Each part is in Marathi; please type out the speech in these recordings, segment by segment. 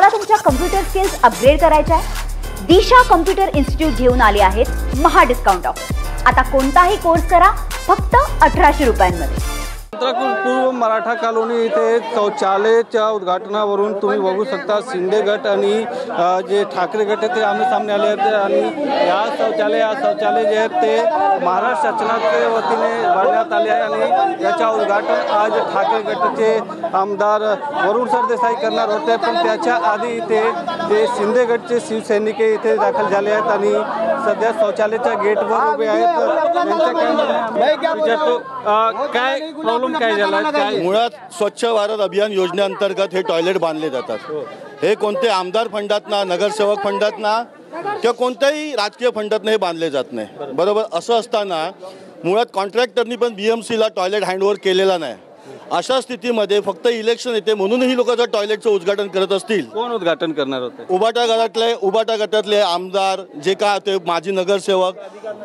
तुम्हाला तुमच्या कम्प्युटर स्किल्स अपग्रेड करायच्या आहे? दिशा कम्प्युटर इन्स्टिट्यूट घेऊन आले आहेत महा डिस्काउंट ऑफर। आता कोणताही कोर्स करा फक्त 1800 रुपयांमध्ये। पूर्व मराठा कॉलोनी इथे शौचालयाच्या उद्घाटनावरून तुम्ही बघू शकता शिंदे गट आणि जे ठाकरे गट आहे ते आमने-सामने आले आहेत आणि या शौचालय जे आहेत ते महाराष्ट्र शासनाच्या वतीने बांधण्यात आले आहे आणि याच्या उद्घाटन आज ठाकरे गटाचे आमदार वरुण सरदेसाई करणार होते, पण त्याच्या आधी इथे जे शिंदे गटचे शिवसैनिक इथे दाखल झाले आहेत आणि सध्या शौचालयाच्या गेटवर उभे आहेत। काय प्रॉब्लेम काय झाला? मुळात स्वच्छ भारत अभियान योजनेअंतर्गत हे टॉयलेट बांधले जातात। हे कोणते आमदार फंडातना, नगरसेवक फंडातना किंवा कोणत्याही राजकीय फंडातनं हे बांधले जात नाही, बरोबर। असं असताना मुळात कॉन्ट्रॅक्टरनी पण बीएमसीला टॉयलेट हँडओव्हर केलेला नाही। अशा स्थितीमध्ये फक्त इलेक्शन येते म्हणून ही लोक जर टॉयलेटचं उद्घाटन करत असतील, कोण उद्घाटन करणार होते? उबाटा गटातले आमदार जे काय ते माजी नगरसेवक।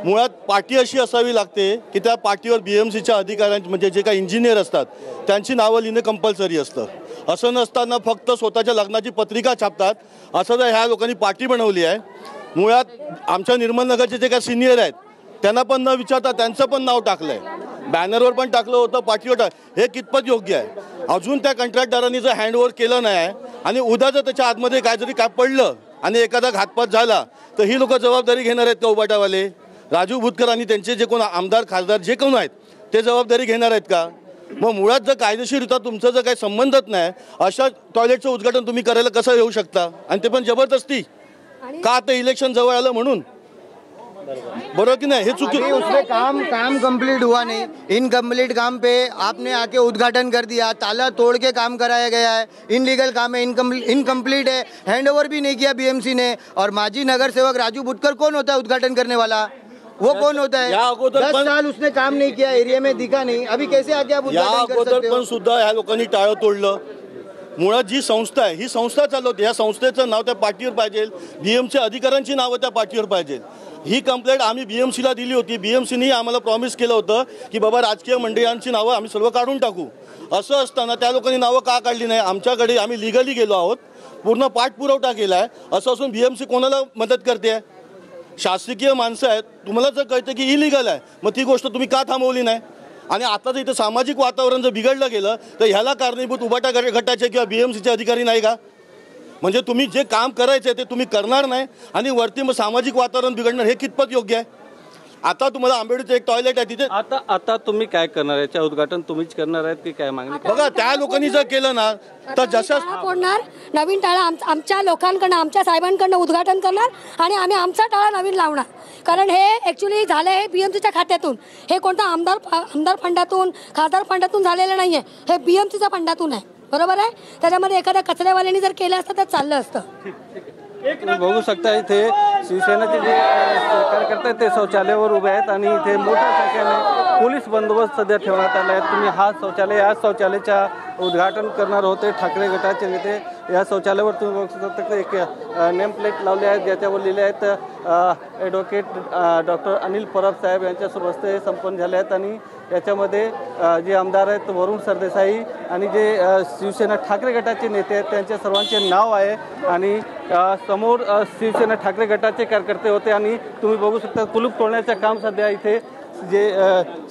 मुळात पार्टी अशी असावी लागते की त्या पार्टीवर बीएमसीच्या अधिकाऱ्यांची म्हणजे जे काही इंजिनियर असतात त्यांची नावं लिहिणं कंपल्सरी असतं। असं नसताना फक्त स्वतःच्या लग्नाची पत्रिका छापतात। असं जर ह्या लोकांनी पार्टी बनवली आहे। मुळात आमच्या निर्मल नगरचे जे काही सिनियर आहेत त्यांना पण न विचारता त्यांचं पण नाव टाकलंय, बॅनरवर पण टाकलं होतं, पाठीवर हे कितपत योग्य आहे? अजून त्या कंत्राटदारांनी जर हँडओव्हर केलं नाही आणि उद्या जर त्याच्या आतमध्ये काहीतरी काय पडलं आणि एखादा घातपात झाला तर ही लोक जबाबदारी घेणार आहेत का? उबाटावाले राजू भुतकर आणि त्यांचे जे कोण आमदार खासदार जे कोण आहेत ते जबाबदारी घेणार आहेत का? मग मुळात जर कायदेशीररित्या तुमचं जर काही संबंधच नाही अशा टॉयलेटचं उद्घाटन तुम्ही करायला कसं येऊ शकता? आणि ते पण जबरदस्ती का? आता इलेक्शन जवळ आलं म्हणून, बरोबर कि नहीं? उसमें काम कंप्लीट हुआ नहीं, इनकम्प्लीट काम पे आपने आके उद्घाटन कर दिया, ताला तोड़ के काम कराया गया है, इनलीगल काम है, इनकम्प्लीट है, हैंडओवर भी नहीं किया बीएमसी ने। और माजी नगर सेवक राजू भुतकर कौन होता है उद्घाटन करने वाला? वो कौन होता है? 10 साल उसने काम नहीं किया, एरिया में दिखा नहीं, अभी कैसे आके आप उद्घाटन कर सकते हो? पण सुद्धा ह्या लोकांनी टाळं तोडलं। मुळात जी संस्था आहे ही संस्था चालवते, या संस्थेचं नाव त्या पार्टीवर पाहिजे, बीएमसी अधिकाऱ्यांची नावं त्या पार्टीवर पाहिजे। ही कंप्लेंट आम्ही बीएमसीला दिली होती। बीएमसीने आम्हाला प्रॉमिस केलं होतं की बाबा राजकीय मंडळांची नावं आम्ही सर्व काढून टाकू। असं असताना त्या लोकांनी नावं का काढली नाही? आमच्याकडे आम्ही लिगली गेलो आहोत, पूर्ण पाठपुरावा केला आहे। असं असून बीएमसी कोणाला मदत करते आहे? शासकीय माणसं आहेत, तुम्हाला जर कळतं की इलिगल आहे मग ती गोष्ट तुम्ही का थांबवली नाही? आणि आता जर इथं सामाजिक वातावरण जर बिघडलं गेलं तर ह्याला कारणीभूत उबाटा गटाचे किंवा बीएमसीचे अधिकारी नाही का? म्हणजे तुम्ही जे काम करायचे ते तुम्ही करणार नाही आणि वरती मग सामाजिक वातावरण बिघडणार, हे कितपत योग्य आहे? आता तुम्हाला आंबेडकरचं एक टॉयलेट आहे तिथे, आता तुम्ही काय करणार? याच्या उद्घाटन तुम्हीच करणार आहेत की काय मागणी? बघा त्या लोकांनी जर केलं ना तर जसं फोडणार नवीन टाळा आमच्या लोकांकडनं, आमच्या साहेबांकडनं उद्घाटन करणार आणि आम्ही आमचा टाळा नवीन लावणार। कारण हे ॲक्च्युली झालं हे बीएमसीच्या खात्यातून, हे कोणता आमदार फंडातून खासदार फंडातून झालेलं नाही आहे, हे बीएमसीच्या फंडातून आहे, बरोबर आहे। त्याच्यामध्ये एखाद्या कचऱ्यावाल्यांनी जर केलं असतं तर चाललं असतं। तुम्ही बघू शकता इथे शिवसेनेचे जे कार्यकर्ते आहेत ते शौचालयावर उभे आहेत आणि इथे मोठ्या संख्येने पोलीस बंदोबस्त सध्या ठेवण्यात आला आहे। तुम्ही या शौचालयाच्या उद्घाटन करणार होते ठाकरे गटाचे नेते। या शौचालयावर तुम्ही बघू शकता एक नेम प्लेट लावले आहेत ज्याच्यावर लिहिले आहेत ॲडव्होकेट डॉक्टर अनिल परब साहेब यांच्या हस्ते संपन्न झाले आहेत आणि याच्यामध्ये जे आमदार आहेत वरुण सरदेसाई आणि जे शिवसेना ठाकरे गटाचे नेते आहेत त्यांच्या सर्वांचे नाव आहे आणि समोर शिवसेना ठाकरे गटाचे कार्यकर्ते होते आणि तुम्ही बघू शकता कुलूप तोडण्याचं काम सध्या इथे जे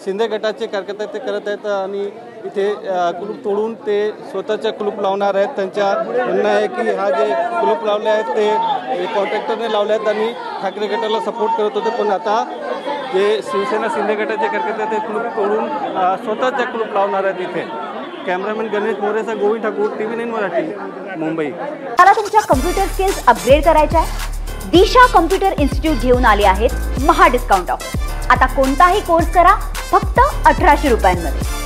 शिंदे गटाचे कार्यकर्ते ते करत आहेत आणि इथे कुलूप तोडून ते स्वतःच्या कुलूप लावणार आहेत। त्यांच्या म्हणणं आहे की हा जे कुलूप लावले आहेत ते कॉन्ट्रॅक्टरने लावले आहेत आणि ठाकरे गटाला सपोर्ट करत होते, पण आता जे शिवसेना शिंदे गटाचे कार्यकर्ते ते कुलूप तोडून स्वतःच्या कुलूप लावणार आहेत। इथे कॅमेरामॅन गणेश मोरेचा गोविंद ठाकूर, TV9 मराठी, मुंबई। तुम्हाला तुमच्या कम्प्युटर स्किल्स अपग्रेड करायच्या आहे? दिशा कम्प्युटर इन्स्टिट्यूट घेऊन आले आहेत महा डिस्काउंट ऑफर। आता कोणताही कोर्स करा फक्त 1800 रुपयांमध्ये।